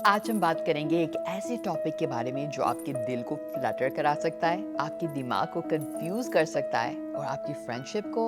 आज हम बात करेंगे एक ऐसे टॉपिक के बारे में जो आपके दिल को फ्लटर करा सकता है, आपके दिमाग को कंफ्यूज कर सकता है और आपकी फ्रेंडशिप को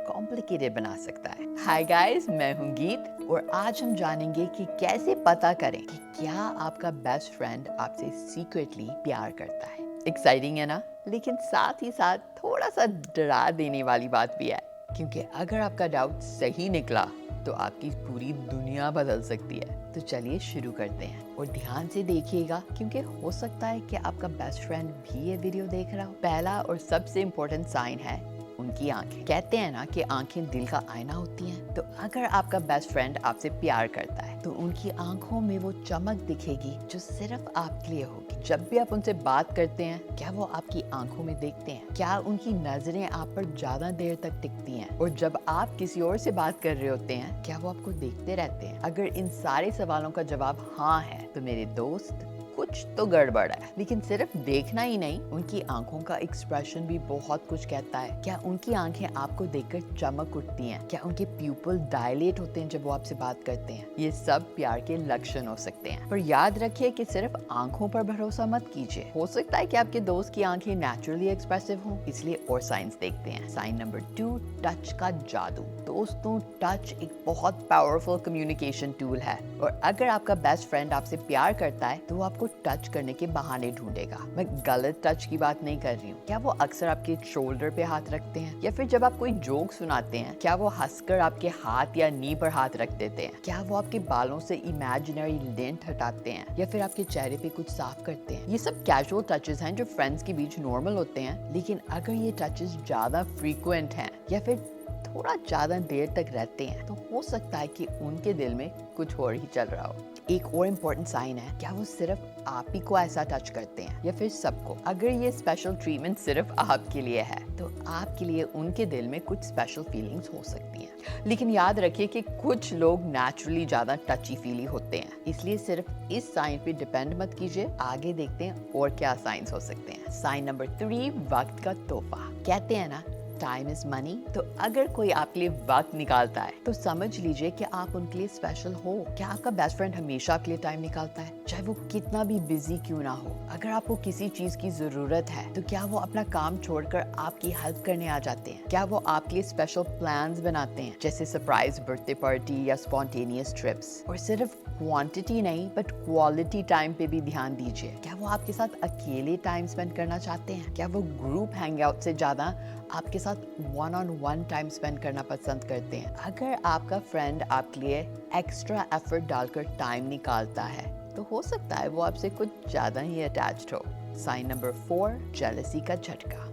कॉम्प्लिकेटेड बना सकता है। हाय गाइस, मैं हूं गीत और आज हम जानेंगे कि कैसे पता करें कि क्या आपका बेस्ट फ्रेंड आपसे सीक्रेटली प्यार करता है। एक्साइटिंग है ना? लेकिन साथ ही साथ थोड़ा सा डरा देने वाली बात भी है, क्योंकि अगर आपका डाउट सही निकला तो आपकी पूरी दुनिया बदल सकती है। तो चलिए शुरू करते हैं और ध्यान से देखिएगा, क्योंकि हो सकता है कि आपका बेस्ट फ्रेंड भी ये वीडियो देख रहा हो। पहला और सबसे इम्पोर्टेंट साइन है उनकी आंखें। कहते हैं ना कि आंखें दिल का आईना होती हैं। तो अगर आपका बेस्ट फ्रेंड आपसे प्यार करता है तो उनकी आंखों में वो चमक दिखेगी जो सिर्फ आपके लिए होगी। जब भी आप उनसे बात करते हैं, क्या वो आपकी आंखों में देखते हैं? क्या उनकी नजरें आप पर ज्यादा देर तक टिकती हैं? और जब आप किसी और से बात कर रहे होते हैं, क्या वो आपको देखते रहते हैं? अगर इन सारे सवालों का जवाब हाँ है तो मेरे दोस्त, कुछ तो गड़बड़ है। लेकिन सिर्फ देखना ही नहीं, उनकी आंखों का एक्सप्रेशन भी बहुत कुछ कहता है। क्या उनकी आंखें आपको देखकर चमक उठती हैं? क्या उनके प्यूपल डायलेट होते हैं जब वो आपसे बात करते हैं? ये सब प्यार के लक्षण हो सकते हैं। पर याद रखिए कि सिर्फ आंखों पर भरोसा मत कीजिए। हो सकता है कि आपके दोस्त की आंखें नेचुरली एक्सप्रेसिव हों, इसलिए और साइंस देखते हैं। साइन नंबर 2, टच का जादू। दोस्तों, टच एक बहुत पावरफुल कम्युनिकेशन टूल है और अगर आपका बेस्ट फ्रेंड आपसे प्यार करता है तो वो आपको टच करने के बहाने ढूंढेगा। मैं गलत टच की बात नहीं कर रही हूँ। क्या वो अक्सर आपके शोल्डर पे हाथ रखते हैं, या फिर जब आप कोई जोक सुनाते हैं क्या वो हंसकर आपके हाथ या नी पर हाथ रख देते हैं? क्या वो आपके बालों से इमेजिनरी लिंट हटाते हैं, या फिर आपके चेहरे पे कुछ साफ करते हैं? ये सब कैजुअल टचेस हैं जो फ्रेंड्स के बीच नॉर्मल होते हैं, लेकिन अगर ये टचेस ज्यादा फ्रीक्वेंट हैं या फिर थोड़ा ज्यादा देर तक रहते हैं तो हो सकता है कि उनके दिल में कुछ और ही चल रहा हो। एक और इम्पोर्टेंट साइन है, क्या वो सिर्फ आप ही को ऐसा टच करते हैं या फिर सबको? अगर ये स्पेशल ट्रीटमेंट सिर्फ आपके लिए है तो आपके लिए उनके दिल में कुछ स्पेशल फीलिंग्स हो सकती हैं। लेकिन याद रखिए कि कुछ लोग नेचुरली ज्यादा टची फीली होते हैं, इसलिए सिर्फ इस साइन पे डिपेंड मत कीजिए। आगे देखते हैं और क्या साइंस हो सकते हैं। साइन नंबर 3, वक्त का तोहफा। कहते हैं ना, टाइम इज मनी। तो अगर कोई आपके लिए वक्त निकालता है तो समझ लीजिए कि आप उनके लिए स्पेशल हो। क्या आपका बेस्ट फ्रेंड हमेशा आपके लिए टाइम निकालता है, चाहे वो कितना भी बिजी क्यों ना हो? अगर आपको किसी चीज की जरूरत है तो क्या वो अपना काम छोड़कर आपकी हेल्प करने आ जाते हैं? क्या वो आपके लिए स्पेशल प्लान्स बनाते हैं, जैसे सरप्राइज बर्थडे पार्टी या स्पॉन्टेनियस ट्रिप्स? और सिर्फ क्वांटिटी नहीं बट क्वालिटी टाइम पे भी ध्यान दीजिए। क्या वो आपके साथ अकेले टाइम स्पेंड करना चाहते हैं? क्या वो ग्रुप हैंगआउट से ज्यादा आपके साथ one on one time spend करना पसंद करते हैं? अगर आपका फ्रेंड आपके लिए एक्स्ट्रा एफर्ट डालकर टाइम निकालता है तो हो सकता है वो आपसे कुछ ज्यादा ही अटैच्ड हो। साइन नंबर 4, जेलसी का झटका।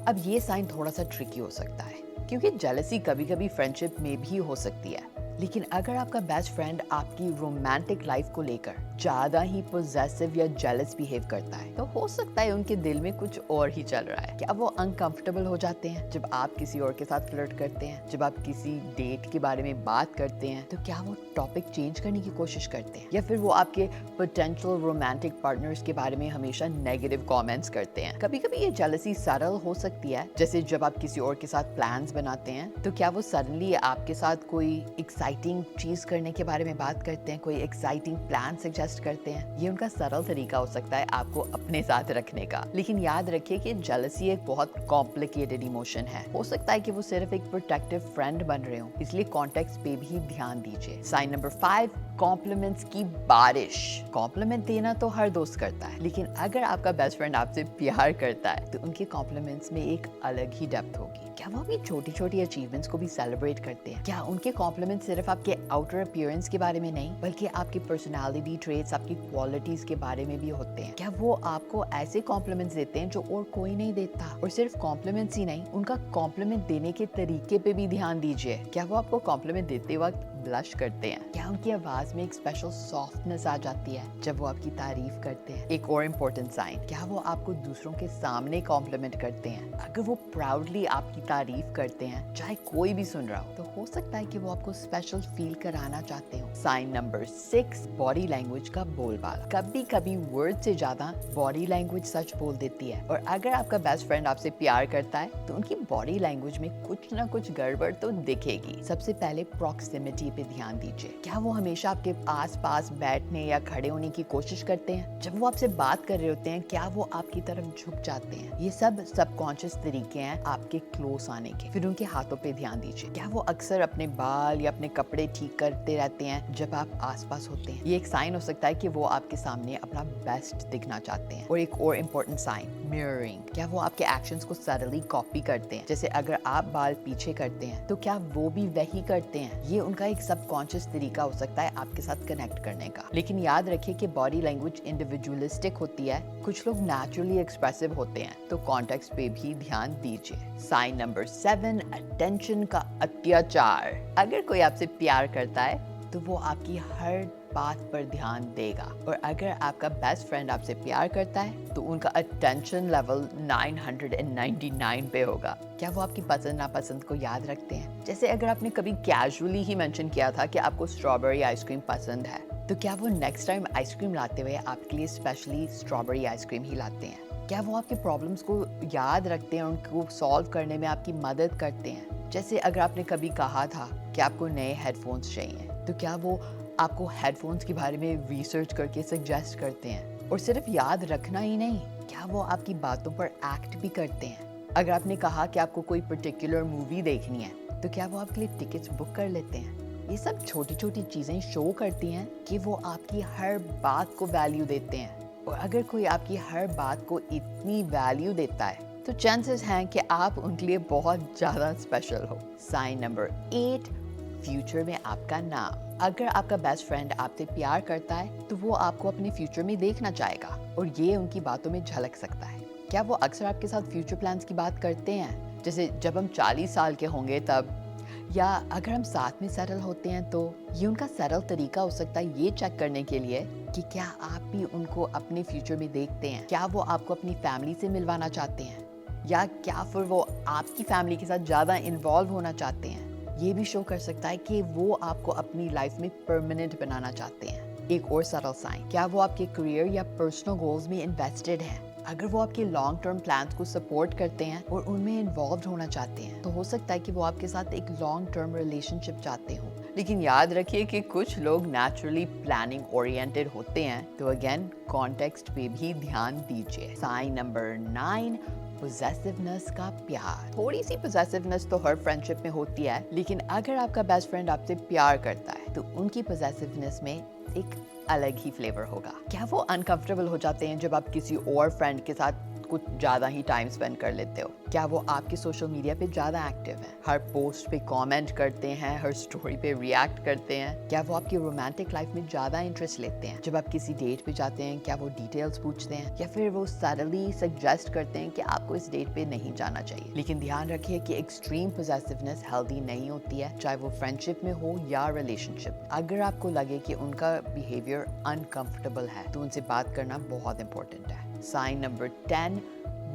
अब ये साइन थोड़ा सा ट्रिकी हो सकता है, क्योंकि जेलसी कभी कभी फ्रेंडशिप में भी हो सकती है। लेकिन अगर आपका बेस्ट फ्रेंड आपकी रोमांटिक लाइफ को लेकर ज्यादा ही पोजेसिव या जेलस बिहेव करता है तो हो सकता है उनके दिल में कुछ और ही चल रहा है। क्या वो अनकंफर्टेबल हो जाते हैं जब आप किसी और के साथ फ्लर्ट करते हैं? जब आप किसी डेट के बारे में बात करते हैं तो क्या वो टॉपिक चेंज करने की कोशिश करते हैं, या फिर वो आपके पोटेंशियल रोमांटिक पार्टनर्स के बारे में हमेशा नेगेटिव कमेंट्स करते हैं? कभी कभी ये जेलसी सरल हो सकती है, जैसे जब आप किसी और के साथ प्लान्स बनाते हैं तो क्या वो सडनली आपके साथ कोई एक्साइटिंग चीज करने के बारे में बात करते हैं, कोई एक्साइटिंग प्लान सजेस्ट करते हैं? ये उनका सरल तरीका हो सकता है आपको अपने साथ रखने का। लेकिन याद रखिए कि जेलसी एक बहुत कॉम्प्लिकेटेड इमोशन है। हो सकता है कि वो सिर्फ एक प्रोटेक्टिव फ्रेंड बन रहे हो, इसलिए कॉन्टेक्स्ट पे भी ध्यान दीजिए। साइन नंबर 5, कॉम्प्लीमेंट्स की बारिश। कॉम्प्लीमेंट देना तो हर दोस्त करता है, लेकिन अगर आपका बेस्ट फ्रेंड आपसे प्यार करता है तो उनके कॉम्प्लीमेंट्स में एक अलग ही डेप्थ होगी। क्या वो अपनी छोटी छोटी अचीवमेंट्स को भी सेलिब्रेट करते हैं? क्या उनके कॉम्प्लीमेंट सिर्फ आपके आउटर अपीयरेंस के बारे में नहीं बल्कि आपकी पर्सनालिटी ट्रेट्स, आपकी क्वालिटीज के बारे में भी होते हैं? क्या वो आपको ऐसे कॉम्प्लीमेंट्स देते हैं जो और कोई नहीं देता? और सिर्फ कॉम्प्लीमेंट्स ही नहीं, उनका कॉम्प्लीमेंट देने के तरीके पे भी ध्यान दीजिए। क्या वो आपको कॉम्प्लीमेंट देते वक्त ब्लश करते हैं? क्या उनकी आवाज में एक स्पेशल सॉफ्टनेस आ जाती है जब वो आपकी तारीफ करते हैं? एक और इम्पोर्टेंट साइन, क्या वो आपको दूसरों के सामने कॉम्प्लीमेंट करते हैं? अगर वो प्राउडली आपकी तारीफ करते हैं, चाहे कोई भी सुन रहा हो, तो हो सकता है कि वो आपको स्पेशल फील कराना चाहते हो। साइन नंबर 6, बॉडी लैंग्वेज का बोलबाला। कभी कभी वर्ड से ज्यादा बॉडी लैंग्वेज सच बोल देती है, और अगर आपका बेस्ट फ्रेंड आपसे प्यार करता है तो उनकी बॉडी लैंग्वेज में कुछ ना कुछ गड़बड़ तो दिखेगी। सबसे पहले प्रॉक्सिमिटी जगह पे ध्यान दीजिए। क्या वो हमेशा आपके आस-पास बैठने या खड़े होने की कोशिश करते हैं? जब वो आपसे बात कर रहे होते हैं, क्या वो आपकी तरफ झुक जाते हैं? ये सब सबकॉन्शियस तरीके हैं आपके क्लोज आने के। फिर उनके हाथों पे ध्यान दीजिए। क्या वो अक्सर अपने बाल या अपने कपड़े ठीक करते रहते हैं जब आप आसपास होते हैं? ये एक साइन हो सकता है कि वो आपके सामने अपना बेस्ट दिखना चाहते हैं। और एक और इम्पोर्टेंट साइन, मिररिंग। क्या वो आपके एक्शंस को सडनली कॉपी करते हैं? जैसे अगर आप बाल पीछे करते हैं तो क्या वो भी वही करते हैं? ये उनका एक सबकॉन्शियस तरीका हो सकता है आपके साथ कनेक्ट करने का। लेकिन याद रखिए कि बॉडी लैंग्वेज इंडिविजुअलिस्टिक होती है। कुछ लोग नेचुरली एक्सप्रेसिव होते हैं, तो कॉन्टेक्स्ट पे भी ध्यान दीजिए। साइन नंबर 7, अटेंशन का अत्याचार। अगर कोई आपसे प्यार करता है तो वो आपकी हर बात पर ध्यान देगा, और अगर आपका बेस्ट फ्रेंड आपसे प्यार करता है तो उनका अटेंशन लेवल 999 पे होगा। क्या वो आपकी पसंद नापसंद को याद रखते हैं? जैसे अगर आपने कभी कैजुअली ही मेंशन किया था कि आपको स्ट्रॉबेरी आइसक्रीम पसंद है, तो क्या वो नेक्स्ट टाइम आइसक्रीम लाते हुए आपके लिए स्पेशली स्ट्रॉबेरी आइसक्रीम ही लाते हैं? क्या वो आपके प्रॉब्लम्स को याद रखते हैं और उनको सॉल्व करने में आपकी मदद करते हैं? जैसे अगर आपने कभी कहा था कि आपको नए हेडफोन्स चाहिए, तो क्या वो आपको हेडफोन्स के बारे में रिसर्च करके सजेस्ट करते हैं? और सिर्फ याद रखना ही नहीं, क्या वो आपकी बातों पर एक्ट भी करते हैं? अगर आपने कहा कि आपको कोई पर्टिकुलर मूवी देखनी है, तो क्या वो आपके लिए टिकट्स बुक कर लेते हैं? ये सब छोटी छोटी चीजें शो करती हैं कि वो आपकी हर बात को वैल्यू देते हैं। और अगर कोई आपकी हर बात को इतनी वैल्यू देता है तो चांसेस हैं कि आप उनके लिए बहुत ज्यादा स्पेशल हो। साइन नंबर 8, फ्यूचर में आपका नाम। अगर आपका बेस्ट फ्रेंड आपसे प्यार करता है तो वो आपको अपने फ्यूचर में देखना चाहेगा, और ये उनकी बातों में झलक सकता है। क्या वो अक्सर आपके साथ फ्यूचर प्लान्स की बात करते हैं? जैसे जब हम 40 साल के होंगे तब, या अगर हम साथ में सेटल होते हैं तो? ये उनका सरल तरीका हो सकता है ये चेक करने के लिए कि क्या आप भी उनको अपने फ्यूचर में देखते हैं। क्या वो आपको अपनी फैमिली से मिलवाना चाहते हैं, या क्या फिर वो आपकी फैमिली के साथ ज़्यादा इन्वॉल्व होना चाहते हैं? ये भी शो कर सकता है कि वो आपको अपनी लाइफ में परमानेंट बनाना चाहते हैं। एक और सरल साइन, क्या वो आपके करियर या पर्सनल गोल्स में इन्वेस्टेड हैं? अगर वो आपके लॉन्ग टर्म प्लान्स को सपोर्ट करते हैं और उनमें इन्वॉल्व होना चाहते हैं, तो हो सकता है कि वो आपके साथ एक लॉन्ग टर्म रिलेशनशिप चाहते हो। लेकिन याद रखिए कि कुछ लोग नेचुरली प्लानिंग ओरिएंटेड होते हैं, तो अगेन कॉन्टेक्स्ट पे भी ध्यान दीजिए। साइन नंबर 9, पोजेसिवनेस का प्यार। थोड़ी सी पोजेसिवनेस तो हर फ्रेंडशिप में होती है, लेकिन अगर आपका बेस्ट फ्रेंड आपसे प्यार करता है तो उनकी पोजेसिवनेस में एक अलग ही फ्लेवर होगा। क्या वो अनकंफर्टेबल हो जाते हैं जब आप किसी और फ्रेंड के साथ कुछ ज़्यादा ही टाइम स्पेंड कर लेते हो? क्या वो आपके सोशल मीडिया पे ज़्यादा एक्टिव हैं, हर पोस्ट पे कमेंट करते हैं, हर स्टोरी पे रिएक्ट करते हैं? क्या वो आपकी रोमांटिक लाइफ में ज़्यादा इंटरेस्ट लेते हैं? जब आप किसी डेट पे जाते हैं, क्या वो डिटेल्स पूछते हैं, या फिर वो सडनली सजेस्ट करते हैं कि आपको इस डेट पे नहीं जाना चाहिए? लेकिन ध्यान रखिए कि एक्सट्रीम पोजेसिवनेस हेल्दी नहीं होती है, चाहे वो फ्रेंडशिप में हो या रिलेशनशिप। अगर आपको लगे कि उनका बिहेवियर अनकंफर्टेबल है तो उनसे बात करना बहुत इंपॉर्टेंट है। साइन नंबर 10,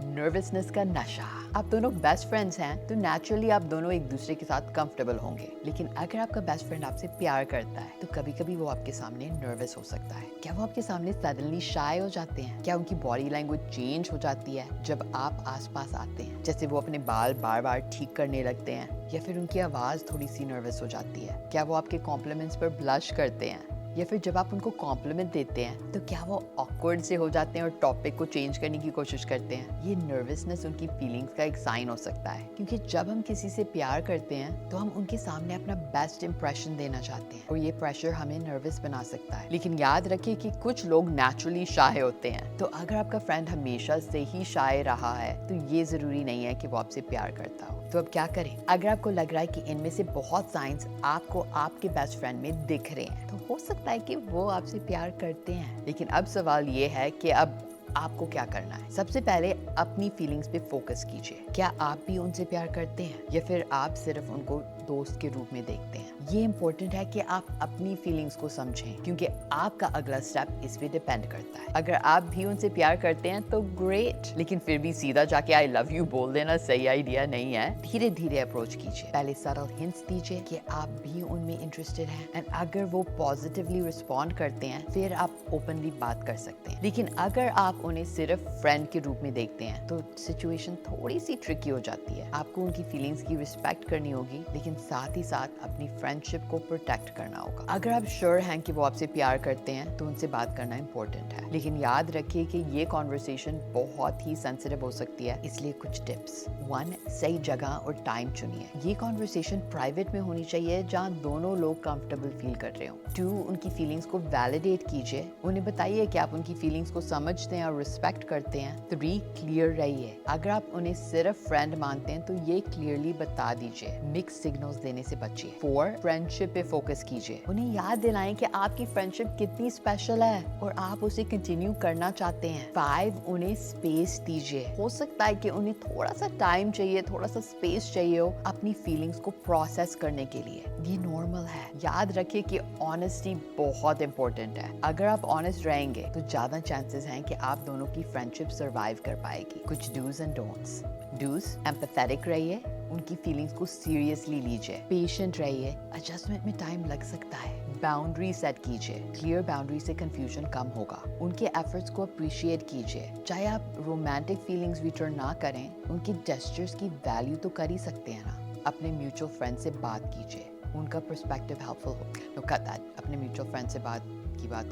नर्वसनेस का नशा। आप दोनों बेस्ट फ्रेंड्स हैं तो नेचुरली आप दोनों एक दूसरे के साथ कंफर्टेबल होंगे, लेकिन अगर आपका बेस्ट फ्रेंड आपसे प्यार करता है तो कभी कभी वो आपके सामने नर्वस हो सकता है। क्या वो आपके सामने सडनली शाय हो जाते हैं? क्या उनकी बॉडी लैंग्वेज चेंज हो जाती है जब आप आसपास आते हैं? जैसे वो अपने बाल बार बार ठीक करने लगते हैं, या फिर उनकी आवाज थोड़ी सी नर्वस हो जाती है? क्या वो आपके कॉम्प्लीमेंट्स पर ब्लश करते हैं, या फिर जब आप उनको कॉम्प्लीमेंट देते हैं तो क्या वो ऑकवर्ड से हो जाते हैं और टॉपिक को चेंज करने की कोशिश करते हैं? ये नर्वसनेस उनकी फीलिंग्स का एक साइन हो सकता है, क्योंकि जब हम किसी से प्यार करते हैं तो हम उनके सामने अपना बेस्ट इंप्रेशन देना चाहते हैं, और ये प्रेशर हमें नर्वस बना सकता है। लेकिन याद रखिए कि कुछ लोग नेचुरली शाय होते हैं, तो अगर आपका फ्रेंड हमेशा से ही शाय रहा है तो ये जरूरी नहीं है कि वो आपसे प्यार करता हो। तो अब क्या करें? अगर आपको लग रहा है कि इनमें से बहुत साइंस आपको आपके बेस्ट फ्रेंड में दिख रहे हैं, तो हो सकता है कि वो आपसे प्यार करते हैं। लेकिन अब सवाल ये है कि अब आपको क्या करना है? सबसे पहले अपनी फीलिंग्स पे फोकस कीजिए। क्या आप भी उनसे प्यार करते हैं, या फिर आप सिर्फ उनको दोस्त के रूप में देखते हैं? ये इम्पोर्टेंट है कि आप अपनी फीलिंग्स को समझें, क्योंकि आपका अगला स्टेप इस पे डिपेंड करता है। अगर आप भी उनसे प्यार करते हैं तो ग्रेट, लेकिन फिर भी सीधा जाके आई लव यू बोल देना सही आइडिया नहीं है। धीरे धीरे अप्रोच कीजिए। पहले सरल हिंट्स दीजिए कि आप भी उनमें इंटरेस्टेड हैं, एंड अगर वो पॉजिटिवली रिस्पॉन्ड करते हैं फिर आप ओपनली बात कर सकते हैं। लेकिन अगर आप उन्हें सिर्फ फ्रेंड के रूप में देखते हैं तो सिचुएशन थोड़ी सी ट्रिकी हो जाती है। आपको उनकी फीलिंग्स की रिस्पेक्ट करनी होगी, लेकिन लेकिन साथ ही साथ अपनी फ्रेंडशिप को प्रोटेक्ट करना होगा। अगर आप श्योर हैं कि वो आपसे प्यार करते हैं तो उनसे बात करना इंपॉर्टेंट है, लेकिन याद रखिए कि ये कॉन्वर्सेशन बहुत ही सेंसिटिव हो सकती है, इसलिए कुछ टिप्स। 1, सही जगह और टाइम चुनिए। ये कॉन्वर्सेशन प्राइवेट में होनी चाहिए जहाँ दोनों लोग कंफर्टेबल फील कर रहे हो। 2, उनकी फीलिंग्स को वैलिडेट कीजिए, उन्हें बताइए कि आप उनकी फीलिंग्स को समझते हैं और रिस्पेक्ट करते हैं। 3, क्लियर रहिए। अगर आप उन्हें सिर्फ फ्रेंड मानते हैं तो ये क्लियरली बता दीजिए, मिक्स सिग्नल्स देने से बचिए। 4, फ्रेंडशिप पे फोकस कीजिए, उन्हें याद दिलाएं कि आपकी फ्रेंडशिप कितनी स्पेशल है और आप उसे कंटिन्यू करना चाहते हैं। 5, उन्हें स्पेस दीजिए। हो सकता है कि उन्हें थोड़ा सा टाइम चाहिए, थोड़ा सा स्पेस चाहिए हो अपनी फीलिंग्स को प्रोसेस करने के लिए। ये नॉर्मल है। याद रखिए कि ऑनेस्टी बहुत इंपॉर्टेंट है। अगर आप ऑनेस्ट रहेंगे तो ज्यादा चांसेस हैं कि आप दोनों की फ्रेंडशिप सरवाइव कर पाएगी। कुछ dos and don'ts. Dos, empathetic रहिए, उनकी फीलिंग्स को सीरियसली लीजिए। पेशेंट रहिए, एडजस्टमेंट में टाइम लग सकता है। बाउंड्री सेट कीजिए, क्लियर बाउंड्री से कंफ्यूजन कम होगा। उनके एफर्ट्स को अप्रिशिएट कीजिए, चाहे आप रोमांटिक फीलिंग्स रिटर्न ना करें, उनके जेस्चर्स की वैल्यू तो कर ही सकते हैं ना। अपने म्यूचुअल फ्रेंड से बात कीजिए, उनका पर्सपेक्टिव हेल्पफुल हो। नो कट दैट, अपने म्यूचुअल फ्रेंड से बात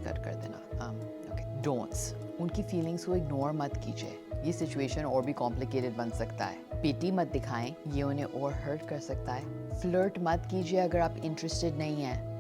कर देना। ओके। डोंट्स, उनकी फीलिंग्स को इग्नोर मत कीजिए, ये सिचुएशन और भी कॉम्प्लिकेटेड बन सकता है। पिटी मत दिखाएं, ये उन्हें और हर्ट कर सकता है। फ्लर्ट मत कीजिए अगर आप इंटरेस्टेड नहीं हैं,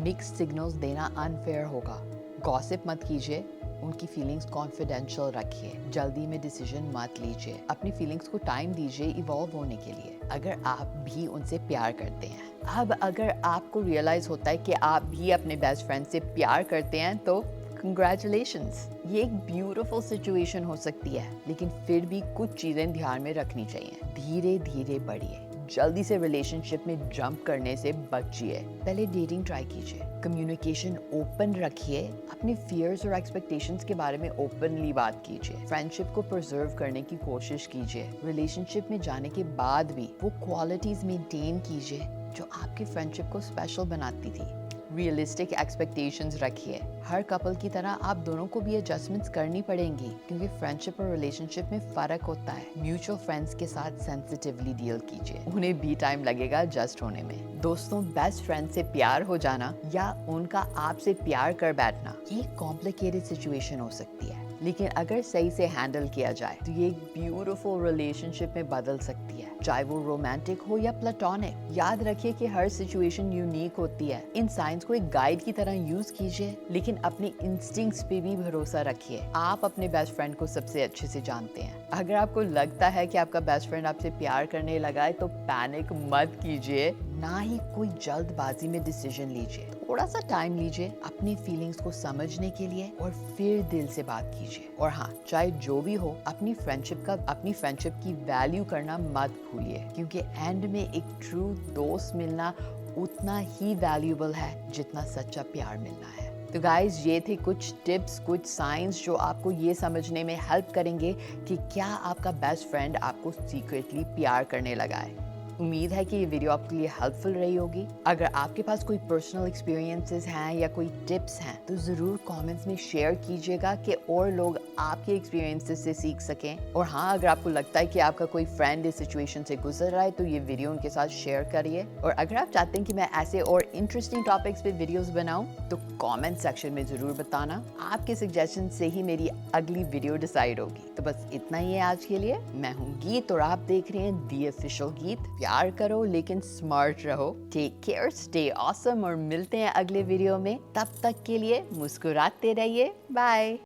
मिक्स सिग्नल्स देना अनफेयर होगा। गॉसिप मत कीजिए, उनकी फीलिंग्स कॉन्फिडेंशियल रखिए। जल्दी में डिसीजन मत लीजिए, अपनी फीलिंग्स को टाइम दीजिए इवॉल्व होने के लिए। अगर आप भी उनसे प्यार करते हैं, अब अगर आपको रियलाइज होता है कि आप भी अपने बेस्ट फ्रेंड से प्यार करते हैं तो कंग्रेचुलेशंस, ये एक ब्यूटीफुल सिचुएशन हो सकती है, लेकिन फिर भी कुछ चीजें ध्यान में रखनी चाहिए। धीरे धीरे बढ़िए, जल्दी से रिलेशनशिप में जंप करने से बचिए। पहले डेटिंग ट्राई कीजिए, कम्युनिकेशन ओपन रखिए, अपने फियर्स और एक्सपेक्टेशंस के बारे में ओपनली बात कीजिए। फ्रेंडशिप को प्रिजर्व करने की कोशिश कीजिए। रिलेशनशिप में जाने के बाद भी वो क्वालिटीज मेंटेन कीजिए जो आपकी फ्रेंडशिप को स्पेशल बनाती थी। रियलिस्टिक एक्सपेक्टेशंस रखिए, हर कपल की तरह आप दोनों को भी एडजस्टमेंट्स करनी पड़ेंगी, क्योंकि फ्रेंडशिप और रिलेशनशिप में फर्क होता है। म्यूचुअल फ्रेंड्स के साथ सेंसिटिवली डील कीजिए, उन्हें भी टाइम लगेगा एडजस्ट होने में। दोस्तों, बेस्ट फ्रेंड से प्यार हो जाना या उनका आपसे प्यार कर बैठना ये कॉम्प्लिकेटेड सिचुएशन हो सकती है, लेकिन अगर सही से हैंडल किया जाए तो ये एक ब्यूटीफुल रिलेशनशिप में बदल सकती है, चाहे वो रोमांटिक हो या प्लेटोनिक। याद रखिए कि हर सिचुएशन यूनिक होती है। इन साइंस को एक गाइड की तरह यूज कीजिए, लेकिन अपने इंस्टिंक्ट्स पे भी भरोसा रखिए। आप अपने बेस्ट फ्रेंड को सबसे अच्छे से जानते हैं। अगर आपको लगता है कि आपका बेस्ट फ्रेंड आपसे प्यार करने लगा है तो पैनिक मत कीजिए, ना ही कोई जल्दबाजी में डिसीजन लीजिए। थोड़ा सा टाइम लीजिए अपनी फीलिंग्स को समझने के लिए और फिर दिल से बात कीजिए। और हाँ, चाहे जो भी हो, अपनी फ्रेंडशिप की वैल्यू करना मत भूलिए, क्योंकि एंड में एक ट्रू दोस्त मिलना उतना ही वैल्यूएबल है जितना सच्चा प्यार मिलना है। तो गाइज, ये थे कुछ टिप्स, कुछ साइंस जो आपको ये समझने में हेल्प करेंगे कि क्या आपका बेस्ट फ्रेंड आपको सीक्रेटली प्यार करने लगा है। उम्मीद है कि ये वीडियो आपके लिए हेल्पफुल रही होगी। अगर आपके पास कोई पर्सनल एक्सपीरियंसेस हैं या कोई टिप्स हैं तो ज़रूर कमेंट्स में शेयर कीजिएगा कि और लोग आपके एक्सपीरियंसेस से सीख सकें। और हाँ, अगर आपको लगता है कि आपका कोई फ्रेंड इस सिचुएशन से गुजर रहा है तो ये वीडियो उनके साथ शेयर करिए। और अगर आप चाहते हैं कि मैं ऐसे और इंटरेस्टिंग टॉपिक्स पे वीडियोस बनाऊं तो कमेंट सेक्शन में ज़रूर बताना। आपके सजेशन से ही मेरी अगली वीडियो डिसाइड होगी। तो बस इतना ही है आज के लिए। मैं हूँ गीत और आप देख रहे हैं दी ऑफिशियल गीत। प्यार करो लेकिन स्मार्ट रहो। टेक केयर, स्टे ऑसम और मिलते हैं अगले वीडियो में। तब तक के लिए मुस्कुराते रहिए। बाय।